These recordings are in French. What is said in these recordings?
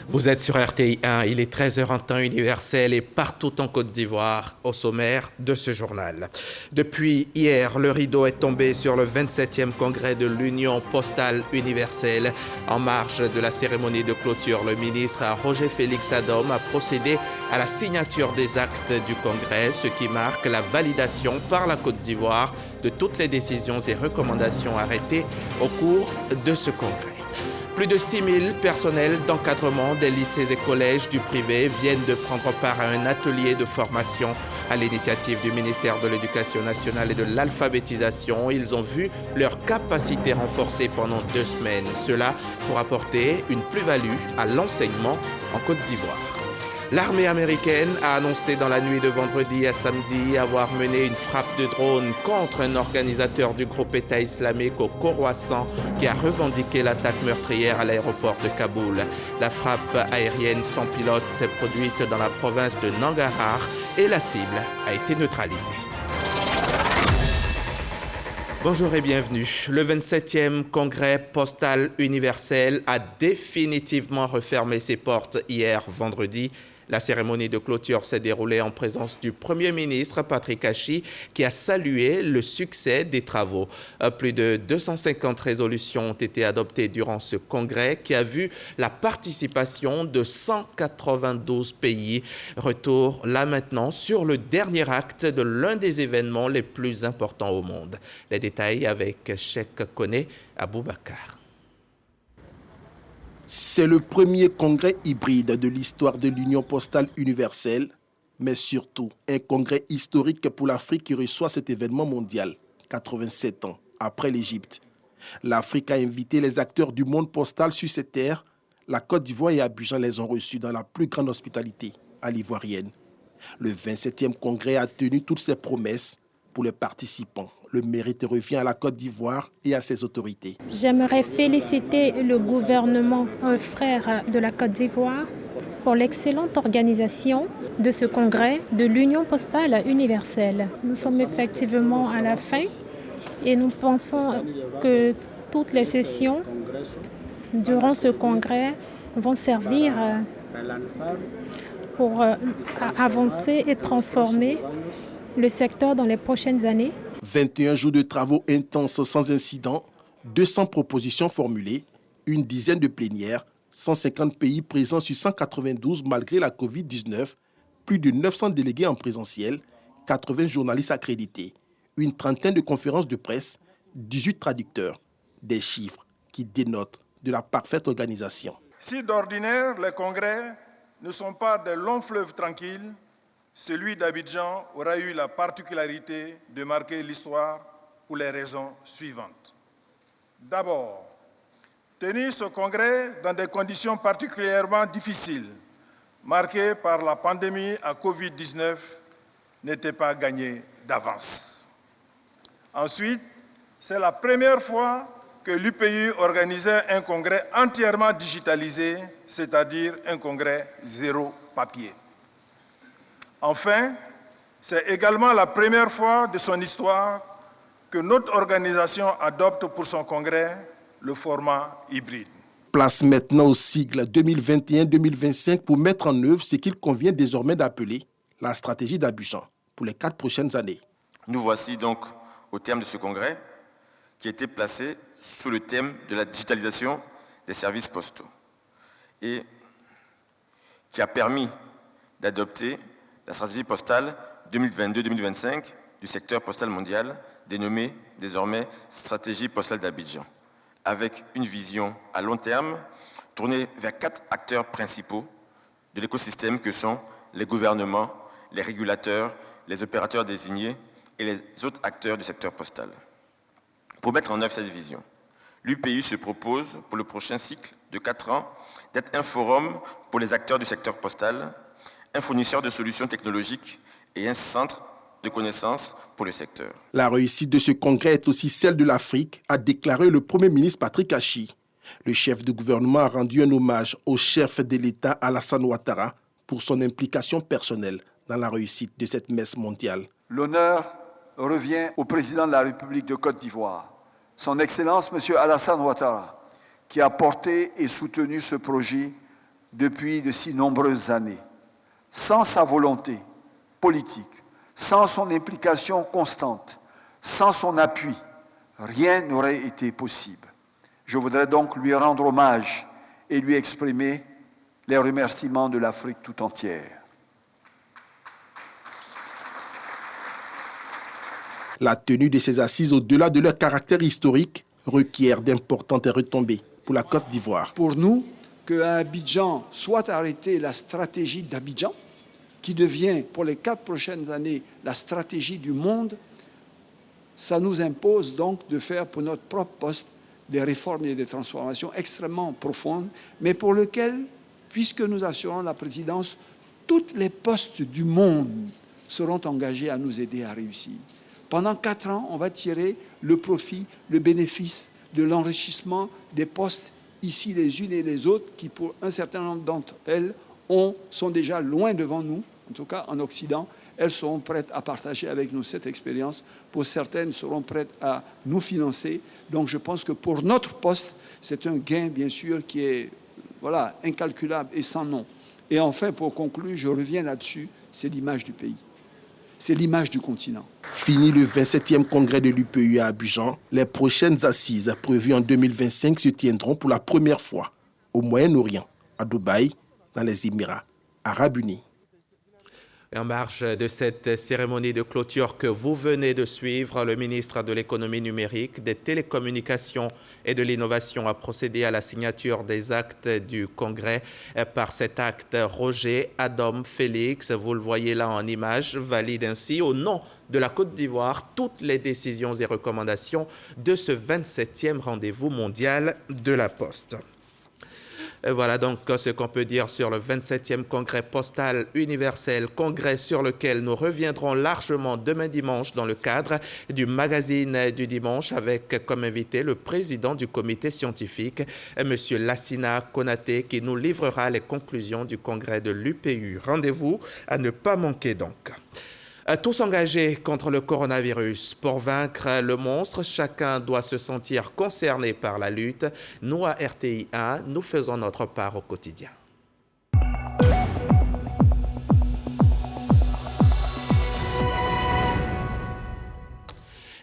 Vous êtes sur RTI 1, il est 13h en temps universel et partout en Côte d'Ivoire, au sommaire de ce journal. Depuis hier, le rideau est tombé sur le 27e congrès de l'Union postale universelle. En marge de la cérémonie de clôture, le ministre Roger Félix Adom a procédé à la signature des actes du congrès, ce qui marque la validation par la Côte d'Ivoire de toutes les décisions et recommandations arrêtées au cours de ce congrès. Plus de 6000 personnels d'encadrement des lycées et collèges du privé viennent de prendre part à un atelier de formation à l'initiative du ministère de l'Éducation nationale et de l'alphabétisation. Ils ont vu leur capacité renforcée pendant 2 semaines. Cela pour apporter une plus-value à l'enseignement en Côte d'Ivoire. L'armée américaine a annoncé dans la nuit de vendredi à samedi avoir mené une frappe de drone contre un organisateur du groupe État islamique au Khorasan qui a revendiqué l'attaque meurtrière à l'aéroport de Kaboul. La frappe aérienne sans pilote s'est produite dans la province de Nangarhar et la cible a été neutralisée. Bonjour et bienvenue. Le 27e congrès postal universel a définitivement refermé ses portes hier vendredi. La cérémonie de clôture s'est déroulée en présence du Premier ministre Patrick Achi qui a salué le succès des travaux. Plus de 250 résolutions ont été adoptées durant ce congrès qui a vu la participation de 192 pays. Retour là maintenant sur le dernier acte de l'un des événements les plus importants au monde. Les détails avec Cheikh Koné Aboubakar. C'est le premier congrès hybride de l'histoire de l'Union postale universelle, mais surtout un congrès historique pour l'Afrique qui reçoit cet événement mondial, 87 ans après l'Égypte. L'Afrique a invité les acteurs du monde postal sur cette terre. La Côte d'Ivoire et Abidjan les ont reçus dans la plus grande hospitalité à l'ivoirienne. Le 27e congrès a tenu toutes ses promesses pour les participants. Le mérite revient à la Côte d'Ivoire et à ses autorités. J'aimerais féliciter le gouvernement frère de la Côte d'Ivoire pour l'excellente organisation de ce congrès de l'Union postale universelle. Nous sommes effectivement à la fin et nous pensons que toutes les sessions durant ce congrès vont servir pour avancer et transformer le secteur dans les prochaines années. 21 jours de travaux intenses sans incident, 200 propositions formulées, une dizaine de plénières, 150 pays présents sur 192 malgré la Covid-19, plus de 900 délégués en présentiel, 80 journalistes accrédités, une trentaine de conférences de presse, 18 traducteurs, des chiffres qui dénotent de la parfaite organisation. Si d'ordinaire les congrès ne sont pas de longs fleuves tranquilles, celui d'Abidjan aura eu la particularité de marquer l'histoire pour les raisons suivantes. D'abord, tenir ce congrès dans des conditions particulièrement difficiles, marquées par la pandémie à Covid-19, n'était pas gagné d'avance. Ensuite, c'est la première fois que l'UPI organisait un congrès entièrement digitalisé, c'est-à-dire un congrès zéro papier. Enfin, c'est également la première fois de son histoire que notre organisation adopte pour son congrès le format hybride. Place maintenant au sigle 2021-2025 pour mettre en œuvre ce qu'il convient désormais d'appeler la stratégie d'Abidjan pour les 4 prochaines années. Nous voici donc au terme de ce congrès qui a été placé sous le thème de la digitalisation des services postaux et qui a permis d'adopter la stratégie postale 2022-2025 du secteur postal mondial, dénommée désormais Stratégie postale d'Abidjan, avec une vision à long terme tournée vers 4 acteurs principaux de l'écosystème que sont les gouvernements, les régulateurs, les opérateurs désignés et les autres acteurs du secteur postal. Pour mettre en œuvre cette vision, l'UPI se propose pour le prochain cycle de 4 ans d'être un forum pour les acteurs du secteur postal, un fournisseur de solutions technologiques et un centre de connaissances pour le secteur. La réussite de ce congrès est aussi celle de l'Afrique, a déclaré le Premier ministre Patrick Achi. Le chef de gouvernement a rendu un hommage au chef de l'État Alassane Ouattara pour son implication personnelle dans la réussite de cette messe mondiale. L'honneur revient au président de la République de Côte d'Ivoire, son Excellence M. Alassane Ouattara, qui a porté et soutenu ce projet depuis de si nombreuses années. Sans sa volonté politique, sans son implication constante, sans son appui, rien n'aurait été possible. Je voudrais donc lui rendre hommage et lui exprimer les remerciements de l'Afrique tout entière. La tenue de ces assises, au-delà de leur caractère historique, requiert d'importantes retombées pour la Côte d'Ivoire. Pour nous, qu'à Abidjan soit arrêtée la stratégie d'Abidjan, qui devient pour les 4 prochaines années la stratégie du monde, ça nous impose donc de faire pour notre propre poste des réformes et des transformations extrêmement profondes, mais pour lesquelles, puisque nous assurons la présidence, tous les postes du monde seront engagés à nous aider à réussir. Pendant 4 ans, on va tirer le profit, le bénéfice de l'enrichissement des postes ici les unes et les autres, qui pour un certain nombre d'entre elles sont déjà loin devant nous, en tout cas en Occident. Elles seront prêtes à partager avec nous cette expérience. Pour certaines, seront prêtes à nous financer. Donc je pense que pour notre poste, c'est un gain, bien sûr, qui est incalculable et sans nom. Et enfin, pour conclure, je reviens là-dessus, c'est l'image du pays. C'est l'image du continent. Fini le 27e congrès de l'UPU à Abidjan, les prochaines assises prévues en 2025 se tiendront pour la première fois au Moyen-Orient, à Dubaï, dans les Émirats arabes unis. En marge de cette cérémonie de clôture que vous venez de suivre, le ministre de l'économie numérique, des télécommunications et de l'innovation a procédé à la signature des actes du Congrès. Par cet acte, Roger Adam Félix, vous le voyez là en image, valide ainsi au nom de la Côte d'Ivoire toutes les décisions et recommandations de ce 27e rendez-vous mondial de la Poste. Voilà donc ce qu'on peut dire sur le 27e congrès postal universel, congrès sur lequel nous reviendrons largement demain dimanche dans le cadre du magazine du dimanche avec comme invité le président du comité scientifique, M. Lassina Konaté, qui nous livrera les conclusions du congrès de l'UPU. Rendez-vous à ne pas manquer donc. Tous engagés contre le coronavirus. Pour vaincre le monstre, chacun doit se sentir concerné par la lutte. Nous, à RTI1, nous faisons notre part au quotidien.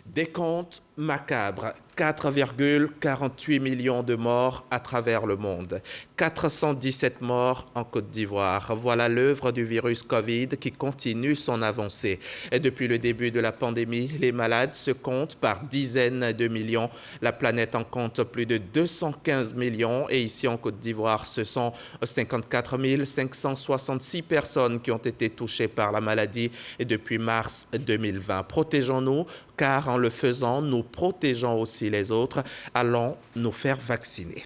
Décompte macabre, 4,48 millions de morts à travers le monde, 417 morts en Côte d'Ivoire. Voilà l'œuvre du virus Covid qui continue son avancée. Et depuis le début de la pandémie, les malades se comptent par dizaines de millions. La planète en compte plus de 215 millions et ici en Côte d'Ivoire, ce sont 54 566 personnes qui ont été touchées par la maladie depuis mars 2020. Protégeons-nous car en le faisant, nous protégeons aussi les autres. Allons nous faire vacciner.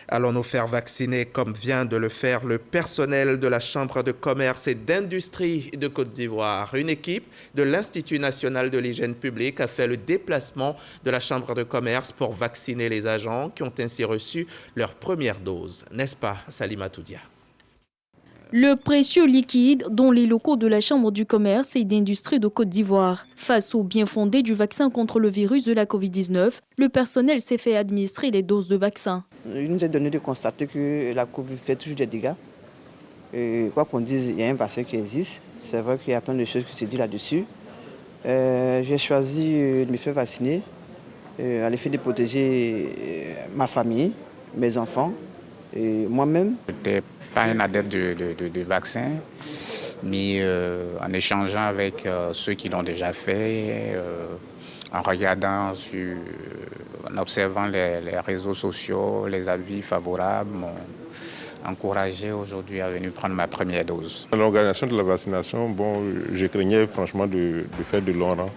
Allons nous faire vacciner comme vient de le faire le personnel de la Chambre de commerce et d'industrie de Côte d'Ivoire. Une équipe de l'Institut national de l'hygiène publique a fait le déplacement de la Chambre de commerce pour vacciner les agents qui ont ainsi reçu leur première dose. N'est-ce pas, Salima Toudia? Le précieux liquide dont les locaux de la Chambre du commerce et d'industrie de Côte d'Ivoire. Face au bien fondé du vaccin contre le virus de la Covid-19, le personnel s'est fait administrer les doses de vaccin. Il nous est donné de constater que la Covid fait toujours des dégâts. Et quoi qu'on dise, il y a un vaccin qui existe. C'est vrai qu'il y a plein de choses qui se disent là-dessus. J'ai choisi de me faire vacciner à l'effet de protéger ma famille, mes enfants et moi-même. Pas un adepte de vaccin, mais en échangeant avec ceux qui l'ont déjà fait, en regardant, en observant les réseaux sociaux, les avis favorables, m'ont encouragé aujourd'hui à venir prendre ma première dose. L'organisation de la vaccination, je craignais franchement de faire de longs rangs.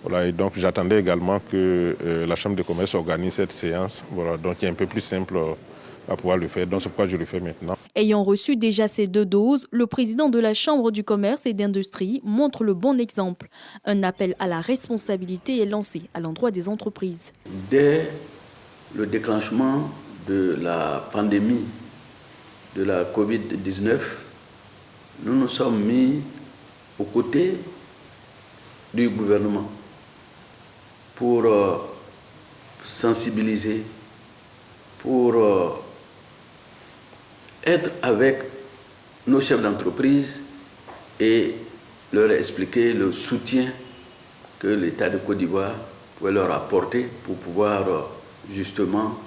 Voilà, et donc j'attendais également que la Chambre de commerce organise cette séance, voilà, donc il est un peu plus simple à pouvoir le faire, donc c'est pourquoi je le fais maintenant. Ayant reçu déjà ces 2 doses, le président de la Chambre du commerce et d'industrie montre le bon exemple. Un appel à la responsabilité est lancé à l'endroit des entreprises. Dès le déclenchement de la pandémie de la Covid-19, nous nous sommes mis aux côtés du gouvernement pour sensibiliser, pour être avec nos chefs d'entreprise et leur expliquer le soutien que l'État de Côte d'Ivoire pouvait leur apporter pour pouvoir justement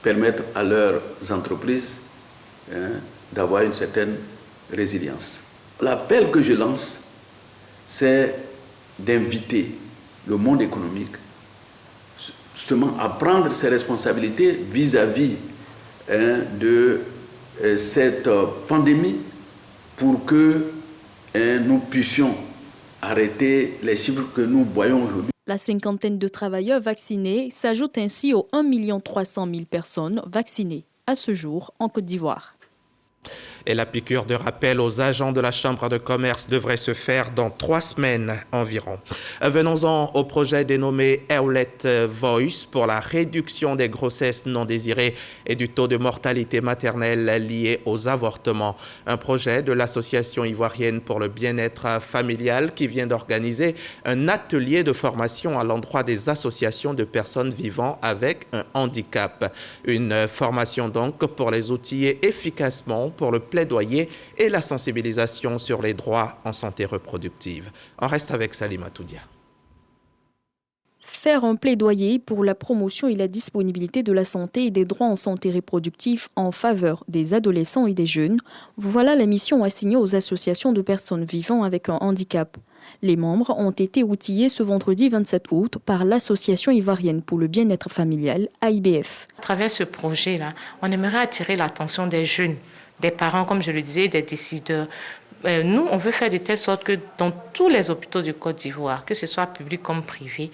permettre à leurs entreprises d'avoir une certaine résilience. L'appel que je lance, c'est d'inviter le monde économique justement à prendre ses responsabilités vis-à-vis de cette pandémie pour que nous puissions arrêter les chiffres que nous voyons aujourd'hui. La cinquantaine de travailleurs vaccinés s'ajoute ainsi aux 1 300 000 personnes vaccinées à ce jour en Côte d'Ivoire. Et la piqûre de rappel aux agents de la Chambre de commerce devrait se faire dans 3 semaines environ. Venons-en au projet dénommé Ewlet Voice pour la réduction des grossesses non désirées et du taux de mortalité maternelle lié aux avortements. Un projet de l'Association ivoirienne pour le bien-être familial qui vient d'organiser un atelier de formation à l'endroit des associations de personnes vivant avec un handicap. Une formation donc pour les outiller efficacement pour le plaidoyer et la sensibilisation sur les droits en santé reproductive. On reste avec Salima Toudia. Faire un plaidoyer pour la promotion et la disponibilité de la santé et des droits en santé reproductive en faveur des adolescents et des jeunes, voilà la mission assignée aux associations de personnes vivant avec un handicap. Les membres ont été outillés ce vendredi 27 août par l'Association ivoirienne pour le bien-être familial, AIBF. À travers ce projet-là, on aimerait attirer l'attention des jeunes, des parents, comme je le disais, des décideurs. Nous, on veut faire de telle sorte que dans tous les hôpitaux du Côte d'Ivoire, que ce soit public comme privé,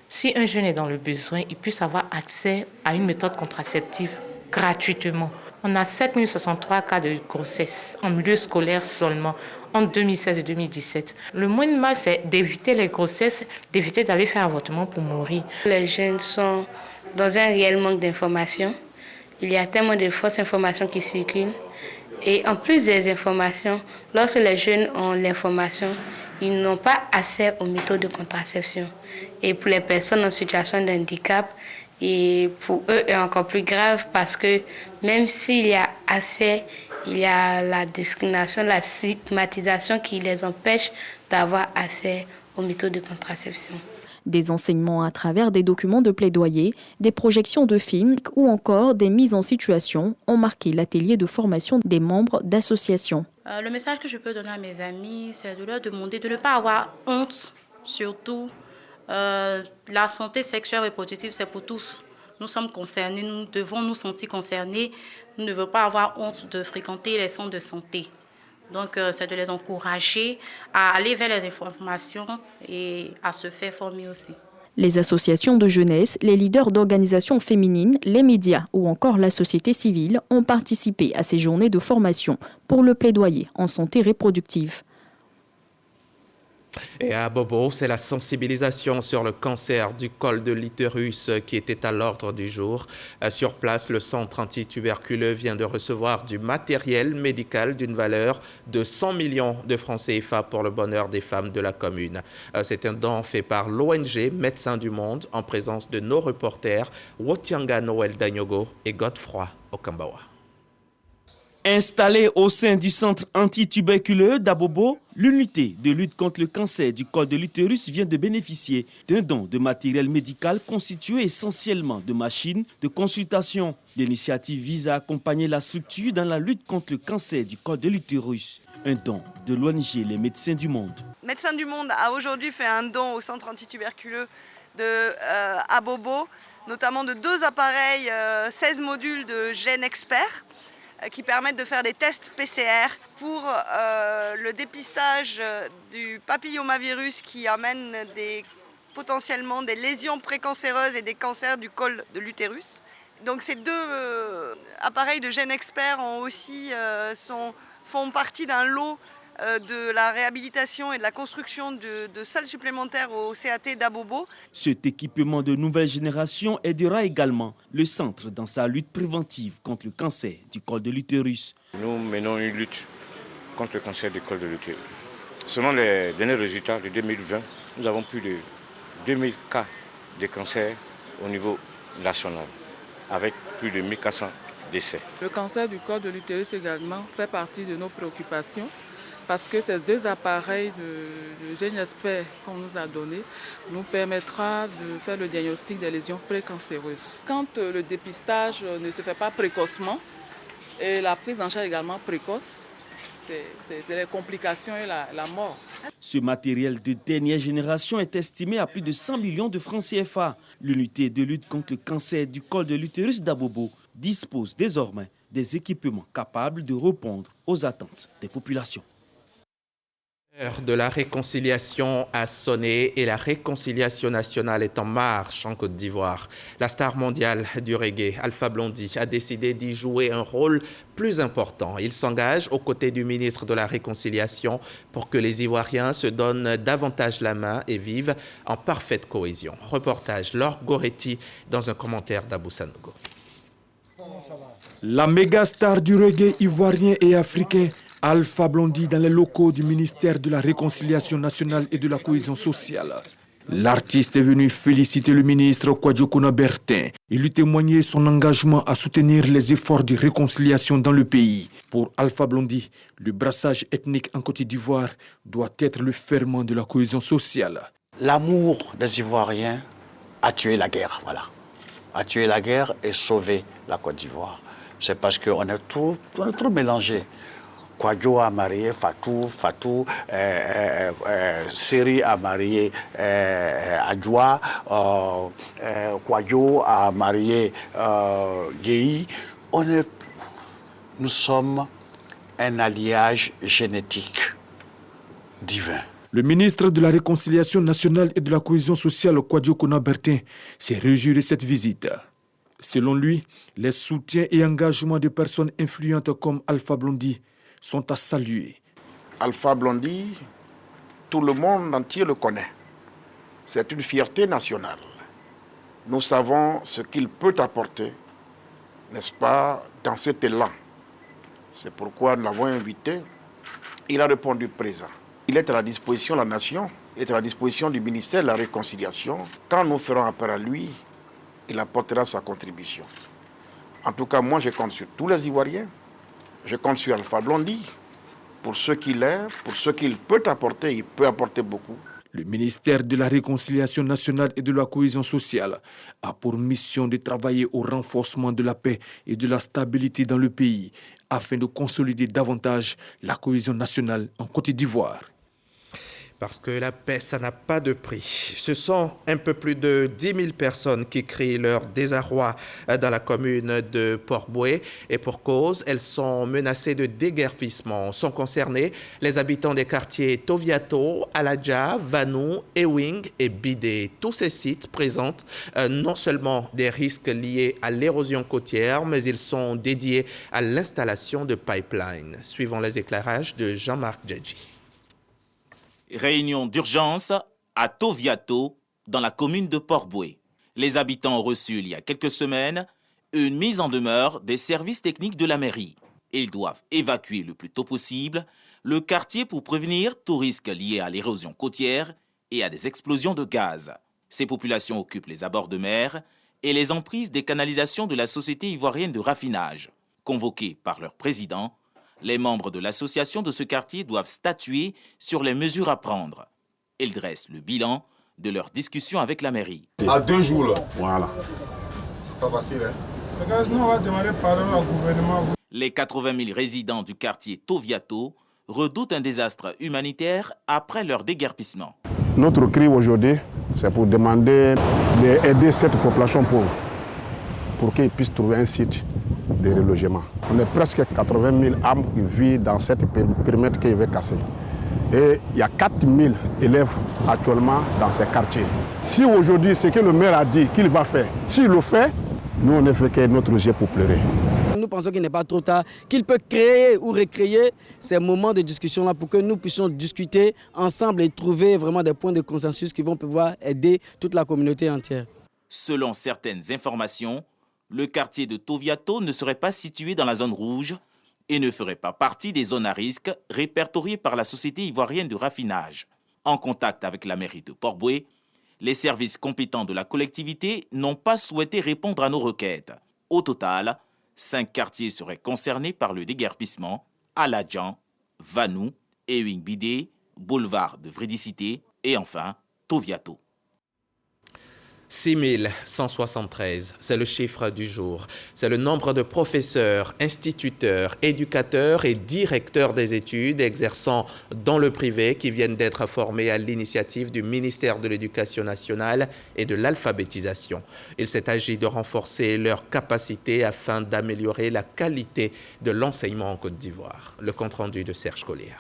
si un jeune est dans le besoin, il puisse avoir accès à une méthode contraceptive gratuitement. On a 7063 cas de grossesse en milieu scolaire seulement, entre 2016 et 2017. Le moins mal, c'est d'éviter les grossesses, d'éviter d'aller faire avortement pour mourir. Les jeunes sont dans un réel manque d'informations. Il y a tellement de fausses informations qui circulent. Et en plus des informations, lorsque les jeunes ont l'information, ils n'ont pas accès aux méthodes de contraception. Et pour les personnes en situation de handicap, et pour eux, c'est encore plus grave parce que même s'il y a accès, il y a la discrimination, la stigmatisation qui les empêche d'avoir accès aux méthodes de contraception. Des enseignements à travers des documents de plaidoyer, des projections de films ou encore des mises en situation ont marqué l'atelier de formation des membres d'associations. Le message que je peux donner à mes amis, c'est de leur demander de ne pas avoir honte, surtout. La santé sexuelle et reproductive, c'est pour tous. Nous sommes concernés, nous devons nous sentir concernés. Nous ne devons pas avoir honte de fréquenter les centres de santé. Donc, c'est de les encourager à aller vers les informations et à se faire former aussi. Les associations de jeunesse, les leaders d'organisations féminines, les médias ou encore la société civile ont participé à ces journées de formation pour le plaidoyer en santé reproductive. Et à Abobo, c'est la sensibilisation sur le cancer du col de l'utérus qui était à l'ordre du jour. Sur place, le centre antituberculeux vient de recevoir du matériel médical d'une valeur de 100 millions de francs CFA pour le bonheur des femmes de la commune. C'est un don fait par l'ONG Médecins du Monde en présence de nos reporters Wotianga Noël Danyogo et Godefroy Okambawa. Installée au sein du centre antituberculeux d'Abobo, l'unité de lutte contre le cancer du col de l'utérus vient de bénéficier d'un don de matériel médical constitué essentiellement de machines de consultation. L'initiative vise à accompagner la structure dans la lutte contre le cancer du col de l'utérus. Un don de l'ONG Les Médecins du Monde. Médecins du Monde a aujourd'hui fait un don au centre antituberculeux de Abobo, notamment de 2 appareils, 16 modules de GenExpert, qui permettent de faire des tests PCR pour le dépistage du papillomavirus qui amène potentiellement des lésions précancéreuses et des cancers du col de l'utérus. Donc ces 2 appareils de GenExpert font partie d'un lot de la réhabilitation et de la construction de salles supplémentaires au CAT d'Abobo. Cet équipement de nouvelle génération aidera également le centre dans sa lutte préventive contre le cancer du col de l'utérus. Nous menons une lutte contre le cancer du col de l'utérus. Selon les derniers résultats de 2020, nous avons plus de 2000 cas de cancer au niveau national, avec plus de 1400 décès. Le cancer du col de l'utérus également fait partie de nos préoccupations parce que ces 2 appareils de GeneXpert qu'on nous a donnés nous permettra de faire le diagnostic des lésions précancéreuses. Quand le dépistage ne se fait pas précocement et la prise en charge également précoce, c'est les complications et la mort. Ce matériel de dernière génération est estimé à plus de 100 millions de francs CFA. L'unité de lutte contre le cancer du col de l'utérus d'Abobo dispose désormais des équipements capables de répondre aux attentes des populations. L'heure de la réconciliation a sonné et la réconciliation nationale est en marche en Côte d'Ivoire. La star mondiale du reggae, Alpha Blondy, a décidé d'y jouer un rôle plus important. Il s'engage aux côtés du ministre de la Réconciliation pour que les Ivoiriens se donnent davantage la main et vivent en parfaite cohésion. Reportage Laure Goretti dans un commentaire d'Abou Sanogo. La méga star du reggae ivoirien et africain, Alpha Blondy, dans les locaux du ministère de la Réconciliation nationale et de la cohésion sociale. L'artiste est venu féliciter le ministre Kwadjo Bertin et lui témoigner son engagement à soutenir les efforts de réconciliation dans le pays. Pour Alpha Blondy, le brassage ethnique en Côte d'Ivoire doit être le ferment de la cohésion sociale. L'amour des Ivoiriens a tué la guerre, voilà. A tué la guerre et sauvé la Côte d'Ivoire. C'est parce qu'on est trop mélangés. Kwadjo a marié Fatou, Seri a marié Adjoa, Kwadjo a marié Guéhi. Nous sommes un alliage génétique divin. Le ministre de la Réconciliation nationale et de la cohésion sociale, Kwadjo Bertin, s'est réjoui de cette visite. Selon lui, les soutiens et engagements de personnes influentes comme Alpha Blondy sont à saluer. Alpha Blondy, tout le monde entier le connaît. C'est une fierté nationale. Nous savons ce qu'il peut apporter, n'est-ce pas, dans cet élan. C'est pourquoi nous l'avons invité. Il a répondu présent. Il est à la disposition de la nation, il est à la disposition du ministère de la Réconciliation. Quand nous ferons appel à lui, il apportera sa contribution. En tout cas, moi, je compte sur tous les Ivoiriens. Je compte sur Alpha Blondy. Pour ce qu'il est, pour ce qu'il peut apporter, il peut apporter beaucoup. Le ministère de la Réconciliation nationale et de la cohésion sociale a pour mission de travailler au renforcement de la paix et de la stabilité dans le pays afin de consolider davantage la cohésion nationale en Côte d'Ivoire. Parce que la paix, ça n'a pas de prix. Ce sont un peu plus de 10 000 personnes qui crient leur désarroi dans la commune de Port-Bouët. Et pour cause, elles sont menacées de déguerpissement. Sont concernés les habitants des quartiers Toviato, Aladja, Vanou, Ewing et Bidé. Tous ces sites présentent non seulement des risques liés à l'érosion côtière, mais ils sont dédiés à l'installation de pipelines. Suivons les éclairages de Jean-Marc Djedji. Réunion d'urgence à Toviato, dans la commune de Port-Bouët. Les habitants ont reçu il y a quelques semaines une mise en demeure des services techniques de la mairie. Ils doivent évacuer le plus tôt possible le quartier pour prévenir tout risque lié à l'érosion côtière et à des explosions de gaz. Ces populations occupent les abords de mer et les emprises des canalisations de la Société ivoirienne de raffinage. Convoqués par leur président, les membres de l'association de ce quartier doivent statuer sur les mesures à prendre. Ils dressent le bilan de leur discussion avec la mairie. À 2 jours, là. Voilà. C'est pas facile, hein. Les gars, sinon on va demander pardon au gouvernement. Les 80 000 résidents du quartier Toviato redoutent un désastre humanitaire après leur déguerpissement. Notre cri aujourd'hui, c'est pour demander d'aider cette population pauvre pour qu'ils puissent trouver un site de relogement. On est presque 80 000 âmes qui vivent dans cette périmètre qui est cassé. Et il y a 4 000 élèves actuellement dans ces quartiers. Si aujourd'hui, ce que le maire a dit qu'il va faire, s'il le fait, nous on ne fait que notre jeu pour pleurer. Nous pensons qu'il n'est pas trop tard, qu'il peut créer ou recréer ces moments de discussion-là pour que nous puissions discuter ensemble et trouver vraiment des points de consensus qui vont pouvoir aider toute la communauté entière. Selon certaines informations, le quartier de Toviato ne serait pas situé dans la zone rouge et ne ferait pas partie des zones à risque répertoriées par la Société ivoirienne de raffinage. En contact avec la mairie de Port-Bouët, les services compétents de la collectivité n'ont pas souhaité répondre à nos requêtes. Au total, 5 quartiers seraient concernés par le déguerpissement: Aladjan, Vanou, Ewingbide, boulevard de Vrédicité et enfin Toviato. 6173, c'est le chiffre du jour. C'est le nombre de professeurs, instituteurs, éducateurs et directeurs des études exerçant dans le privé qui viennent d'être formés à l'initiative du ministère de l'Éducation nationale et de l'alphabétisation. Il s'est agi de renforcer leurs capacités afin d'améliorer la qualité de l'enseignement en Côte d'Ivoire. Le compte-rendu de Serge Collier.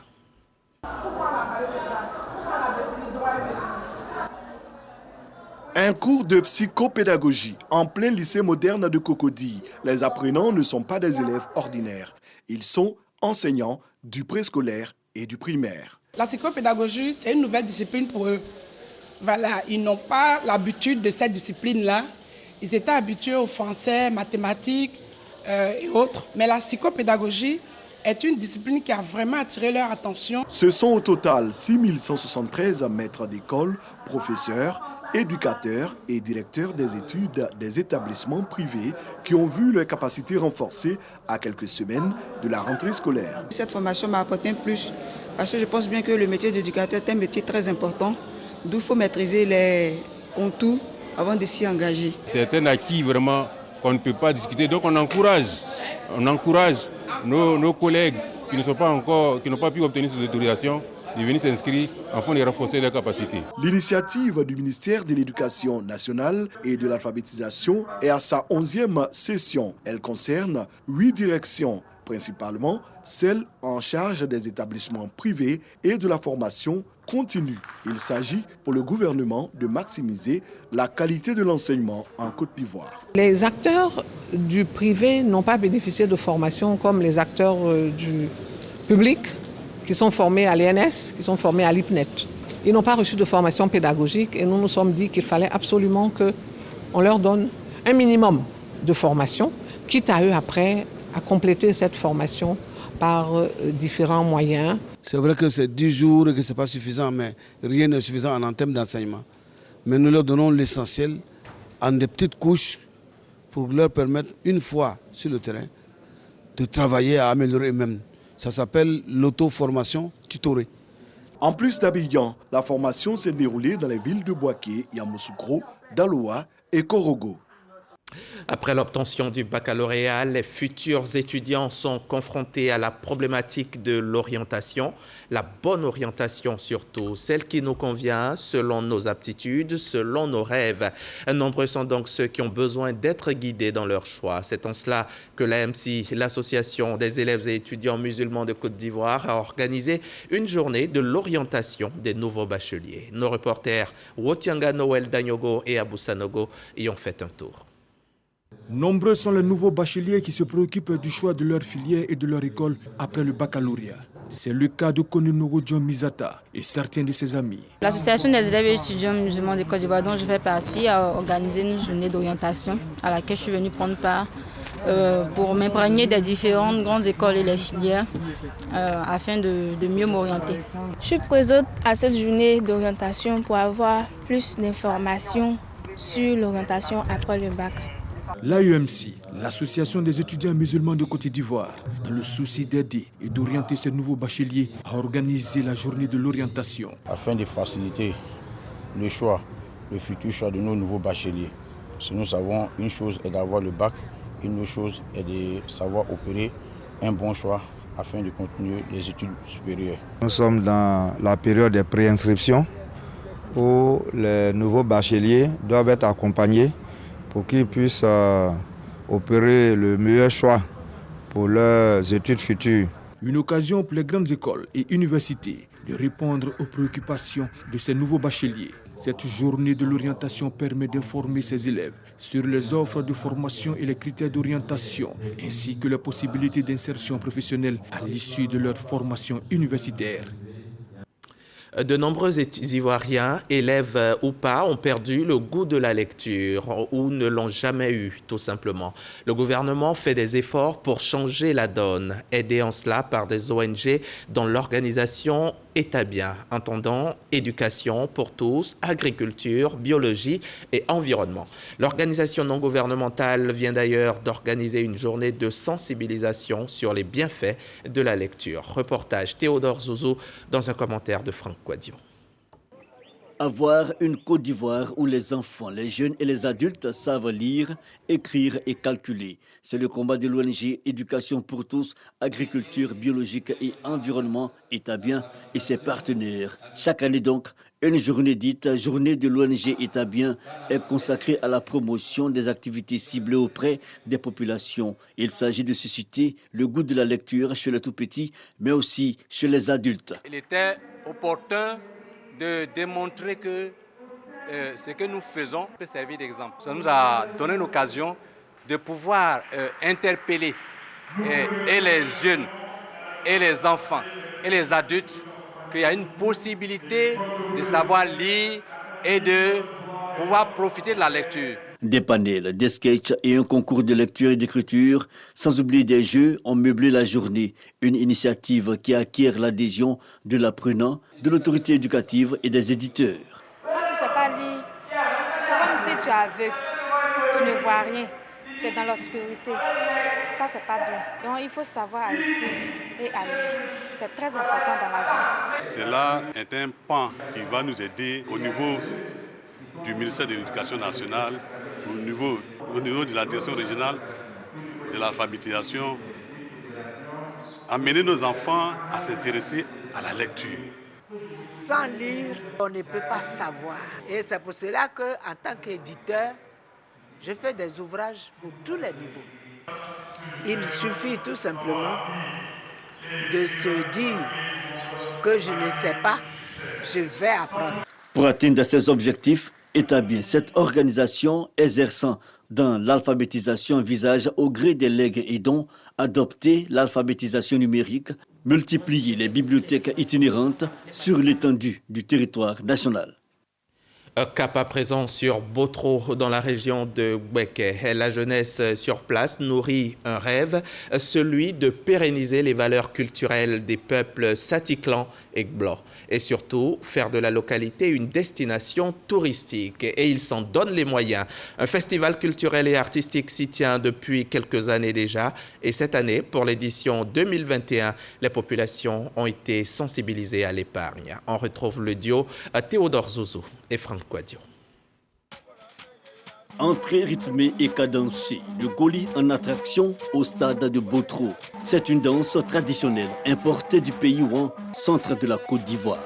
Un cours de psychopédagogie en plein lycée moderne de Cocody. Les apprenants ne sont pas des élèves ordinaires. Ils sont enseignants du préscolaire et du primaire. La psychopédagogie, c'est une nouvelle discipline pour eux. Voilà, ils n'ont pas l'habitude de cette discipline-là. Ils étaient habitués au français, mathématiques et autres. Mais la psychopédagogie est une discipline qui a vraiment attiré leur attention. Ce sont au total 6173 maîtres d'école, professeurs, éducateurs et directeurs des études des établissements privés qui ont vu leurs capacités renforcées à quelques semaines de la rentrée scolaire. Cette formation m'a apporté un plus parce que je pense bien que le métier d'éducateur est un métier très important, d'où il faut maîtriser les contours avant de s'y engager. C'est un acquis vraiment qu'on ne peut pas discuter, donc on encourage nos collègues qui n'ont pas pu obtenir ces autorisations de venir s'inscrire afin de renforcer leurs capacités. L'initiative du ministère de l'Éducation nationale et de l'alphabétisation est à sa 11e session. Elle concerne 8 directions, principalement celles en charge des établissements privés et de la formation continue. Il s'agit pour le gouvernement de maximiser la qualité de l'enseignement en Côte d'Ivoire. Les acteurs du privé n'ont pas bénéficié de formation comme les acteurs du public, qui sont formés à l'ENS, qui sont formés à l'IPNET. Ils n'ont pas reçu de formation pédagogique et nous nous sommes dit qu'il fallait absolument qu'on leur donne un minimum de formation, quitte à eux après à compléter cette formation par différents moyens. C'est vrai que c'est 10 jours et que ce n'est pas suffisant, mais rien n'est suffisant en termes d'enseignement. Mais nous leur donnons l'essentiel en des petites couches pour leur permettre, une fois sur le terrain, de travailler à améliorer eux-mêmes. Ça s'appelle l'auto-formation tutorée. En plus d'Abidjan, la formation s'est déroulée dans les villes de Bouaké, Yamoussoukro, Daloa et Korogo. Après l'obtention du baccalauréat, les futurs étudiants sont confrontés à la problématique de l'orientation, la bonne orientation surtout, celle qui nous convient selon nos aptitudes, selon nos rêves. Nombreux sont donc ceux qui ont besoin d'être guidés dans leur choix. C'est en cela que l'AMC, l'Association des élèves et étudiants musulmans de Côte d'Ivoire, a organisé une journée de l'orientation des nouveaux bacheliers. Nos reporters Wotianga Noël Danyogo et Abou Sanogo y ont fait un tour. Nombreux sont les nouveaux bacheliers qui se préoccupent du choix de leur filière et de leur école après le baccalauréat. C'est le cas de Konunogo John Mizata et certains de ses amis. L'association des élèves et étudiants musulmans de Côte d'Ivoire dont je fais partie a organisé une journée d'orientation à laquelle je suis venue prendre part pour m'imprégner des différentes grandes écoles et les filières afin de mieux m'orienter. Je suis présente à cette journée d'orientation pour avoir plus d'informations sur l'orientation après le bac. L'AEMC, l'Association des étudiants musulmans de Côte d'Ivoire, dans le souci d'aider et d'orienter ces nouveaux bacheliers, a organisé la journée de l'orientation. Afin de faciliter le choix, le futur choix de nos nouveaux bacheliers. Parce que nous savons, une chose est d'avoir le bac, une autre chose est de savoir opérer un bon choix afin de continuer les études supérieures. Nous sommes dans la période de préinscription où les nouveaux bacheliers doivent être accompagnés pour qu'ils puissent opérer le meilleur choix pour leurs études futures. Une occasion pour les grandes écoles et universités de répondre aux préoccupations de ces nouveaux bacheliers. Cette journée de l'orientation permet d'informer ces élèves sur les offres de formation et les critères d'orientation, ainsi que les possibilités d'insertion professionnelle à l'issue de leur formation universitaire. De nombreux Ivoiriens, élèves ou pas, ont perdu le goût de la lecture ou ne l'ont jamais eu, tout simplement. Le gouvernement fait des efforts pour changer la donne, aidé en cela par des ONG dont l'organisation Etabien, entendant éducation pour tous, agriculture, biologie et environnement. L'organisation non gouvernementale vient d'ailleurs d'organiser une journée de sensibilisation sur les bienfaits de la lecture. Reportage Théodore Zouzou dans un commentaire de Franck Quadio. Avoir une Côte d'Ivoire où les enfants, les jeunes et les adultes savent lire, écrire et calculer. C'est le combat de l'ONG Éducation pour tous, agriculture, biologique et environnement Etabien et ses partenaires. Chaque année donc, une journée dite Journée de l'ONG Etabien est consacrée à la promotion des activités ciblées auprès des populations. Il s'agit de susciter le goût de la lecture chez les tout-petits, mais aussi chez les adultes. Il était opportun de démontrer que ce que nous faisons peut servir d'exemple. Ça nous a donné l'occasion de pouvoir interpeller et les jeunes, et les enfants, et les adultes, qu'il y a une possibilité de savoir lire et de pouvoir profiter de la lecture. Des panels, des sketchs et un concours de lecture et d'écriture, sans oublier des jeux, ont meublé la journée. Une initiative qui acquiert l'adhésion de l'apprenant, de l'autorité éducative et des éditeurs. Quand tu ne sais pas lire, c'est comme si tu es aveugle, tu ne vois rien, tu es dans l'obscurité. Ça, c'est pas bien. Donc, il faut savoir écrire et à lire. C'est très important dans la vie. Cela est un pan qui va nous aider au niveau du ministère de l'Éducation nationale, au niveau de la direction régionale de l'alphabétisation, amener nos enfants à s'intéresser à la lecture. Sans lire, on ne peut pas savoir. Et c'est pour cela qu'en tant qu'éditeur, je fais des ouvrages pour tous les niveaux. Il suffit tout simplement de se dire que je ne sais pas, je vais apprendre. Pour atteindre ces objectifs, Etabien, cette organisation exerçant dans l'alphabétisation envisage au gré des legs et dons adopter l'alphabétisation numérique, multiplier les bibliothèques itinérantes sur l'étendue du territoire national. Cap à présent sur Botro, dans la région de Gbeke. La jeunesse sur place nourrit un rêve, celui de pérenniser les valeurs culturelles des peuples Satiklan et Gblo. Et surtout, faire de la localité une destination touristique. Et ils s'en donnent les moyens. Un festival culturel et artistique s'y tient depuis quelques années déjà. Et cette année, pour l'édition 2021, les populations ont été sensibilisées à l'épargne. On retrouve le duo Théodore Zouzou et Franck Quadio. Entrée rythmée et cadencée, le Goli en attraction au stade de Botro. C'est une danse traditionnelle importée du pays Ouan, centre de la Côte d'Ivoire.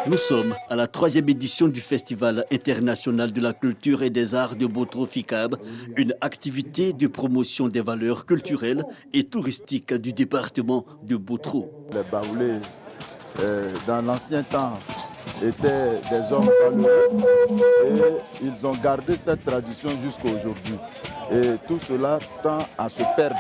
Nous sommes à la 3e édition du Festival international de la culture et des arts de Botro FICAB, une activité de promotion des valeurs culturelles et touristiques du département de Botro. Les Baoulés, dans l'ancien temps, étaient des hommes valeureux et ils ont gardé cette tradition jusqu'à aujourd'hui. Et tout cela tend à se perdre.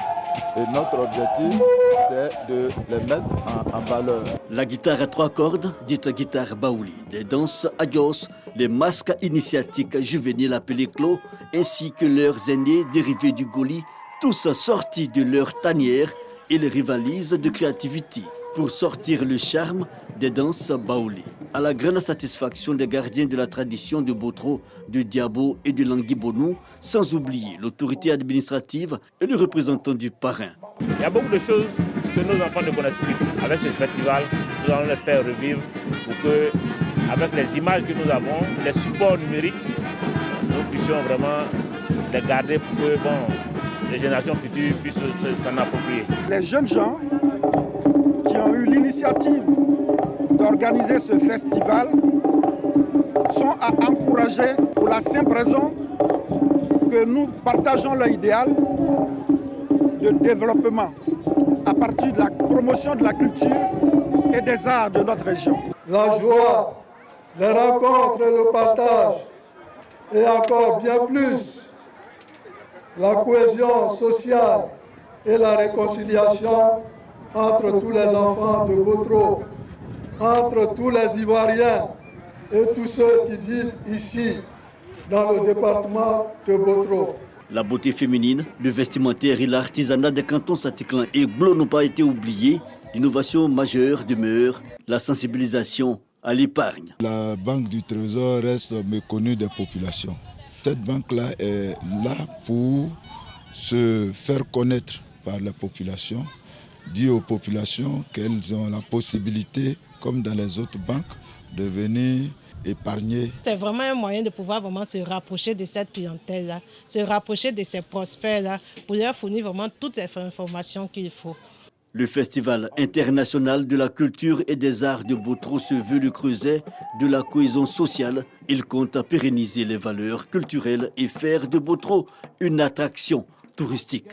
Et notre objectif, c'est de les mettre en valeur. La guitare à 3 cordes, dite guitare baouli, les danses adios, les masques initiatiques juvéniles appelés clos, ainsi que leurs aînés dérivés du Goli, tous sortis de leur tanière et les rivalisent de créativité pour sortir le charme des danses baouli. À la grande satisfaction des gardiens de la tradition de Botro, de Diabo et de Languibonou, sans oublier l'autorité administrative et le représentant du parrain. Il y a beaucoup de choses que nos enfants ne connaissent plus. Avec ce festival, nous allons les faire revivre pour que, avec les images que nous avons, les supports numériques, nous puissions vraiment les garder pour que les générations futures puissent s'en approprier. Les jeunes gens qui ont eu l'initiative d'organiser ce festival sont à encourager pour la simple raison que nous partageons leur idéal de développement à partir de la promotion de la culture et des arts de notre région. La joie, les rencontres et le partage, et encore bien plus, la cohésion sociale et la réconciliation entre tous les enfants de Botro, entre tous les Ivoiriens et tous ceux qui vivent ici, dans le département de Botro. La beauté féminine, le vestimentaire et l'artisanat des cantons Satiklan et Glo n'ont pas été oubliés. L'innovation majeure demeure la sensibilisation à l'épargne. La Banque du Trésor reste méconnue des populations. Cette banque-là est là pour se faire connaître par la population, dire aux populations qu'elles ont la possibilité, comme dans les autres banques, de venir épargner. C'est vraiment un moyen de pouvoir vraiment se rapprocher de cette clientèle-là, se rapprocher de ces prospects-là, pour leur fournir vraiment toutes les informations qu'il faut. Le Festival international de la culture et des arts de Botro se veut le creuset de la cohésion sociale. Il compte à pérenniser les valeurs culturelles et faire de Botro une attraction touristique.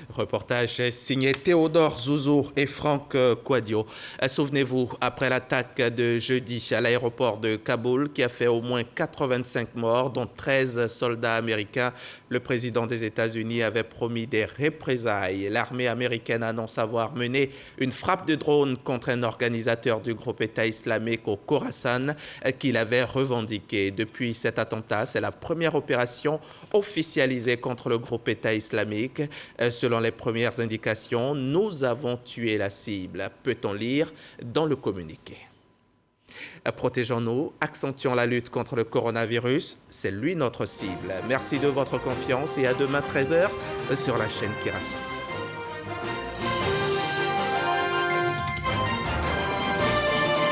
Reportage signé Théodore Zouzour et Franck Quadio. Souvenez-vous, après l'attaque de jeudi à l'aéroport de Kaboul qui a fait au moins 85 morts, dont 13 soldats américains, le président des États-Unis avait promis des représailles. L'armée américaine annonce avoir mené une frappe de drone contre un organisateur du groupe État islamique au Khorasan qu'il avait revendiqué. Depuis cet attentat, c'est la première opération officialisée contre le groupe État islamique. Selon les premières indications, nous avons tué la cible. Peut-on lire dans le communiqué. Protégeons-nous, accentuons la lutte contre le coronavirus. C'est lui notre cible. Merci de votre confiance et à demain 13h sur la chaîne Kirasa.